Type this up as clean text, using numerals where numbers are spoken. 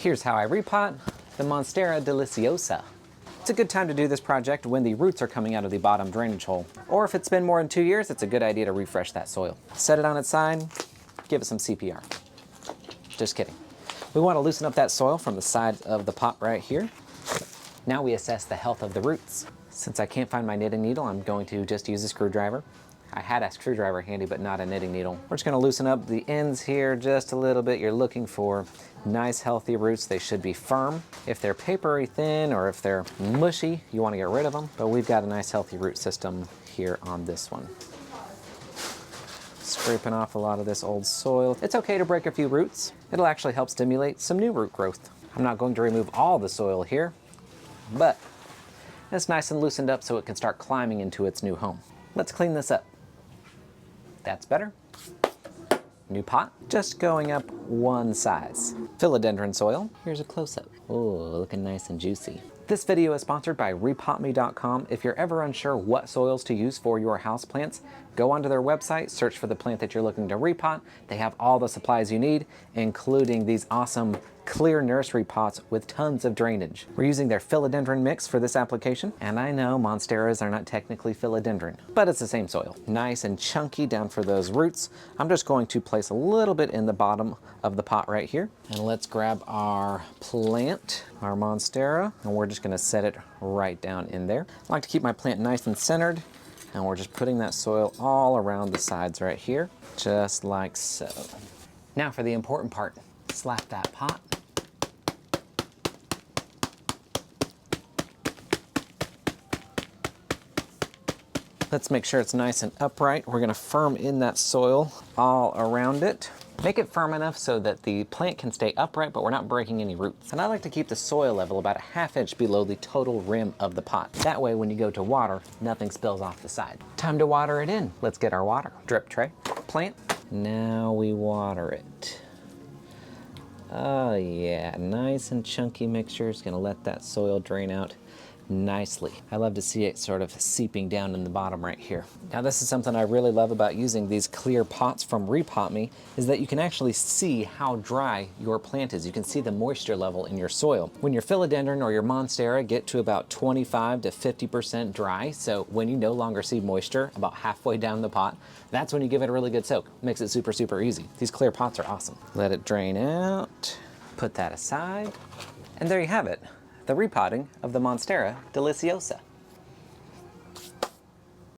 Here's how I repot the Monstera Deliciosa. It's a good time to do this project when the roots are coming out of the bottom drainage hole. Or if it's been more than 2 years, it's a good idea to refresh that soil. Set it on its side, give it some CPR. Just kidding. We want to loosen up that soil from the side of the pot right here. Now we assess the health of the roots. Since I can't find my knitting needle, I'm going to just use a screwdriver. I had a screwdriver handy, but not a knitting needle. We're just gonna loosen up the ends here just a little bit. You're looking for nice, healthy roots. They should be firm. If they're papery thin or if they're mushy, you wanna get rid of them. But we've got a nice, healthy root system here on this one. Scraping off a lot of this old soil. It's okay to break a few roots. It'll actually help stimulate some new root growth. I'm not going to remove all the soil here, but it's nice and loosened up so it can start climbing into its new home. Let's clean this up. That's better. New pot, just going up one size. Philodendron soil, here's a close-up. Oh, looking nice and juicy. This video is sponsored by repotme.com. If you're ever unsure what soils to use for your houseplants, go onto their website, search for the plant that you're looking to repot. They have all the supplies you need, including these awesome clear nursery pots with tons of drainage. We're using their philodendron mix for this application, and I know monsteras are not technically philodendron, but it's the same soil. Nice and chunky down for those roots. I'm just going to place a little bit in the bottom of the pot right here, and let's grab our plant, our monstera, and we're just gonna set it right down in there. I like to keep my plant nice and centered, and we're just putting that soil all around the sides right here, just like so. Now for the important part, slap that pot. Let's make sure it's nice and upright. We're gonna firm in that soil all around it. Make it firm enough so that the plant can stay upright, but we're not breaking any roots. And I like to keep the soil level about a ½ inch below the total rim of the pot. That way, when you go to water, nothing spills off the side. Time to water it in. Let's get our water. Drip tray, plant. Now we water it. Oh yeah, nice and chunky mixture. It's gonna let that soil drain out nicely. I love to see it sort of seeping down in the bottom right here. Now this is something I really love about using these clear pots from Repot Me, is that you can actually see how dry your plant is. You can see the moisture level in your soil. When your philodendron or your monstera get to about 25 to 50% dry, so when you no longer see moisture about halfway down the pot, that's when you give it a really good soak. Makes it super, super easy. These clear pots are awesome. Let it drain out, put that aside, and there you have it. The repotting of the Monstera Deliciosa.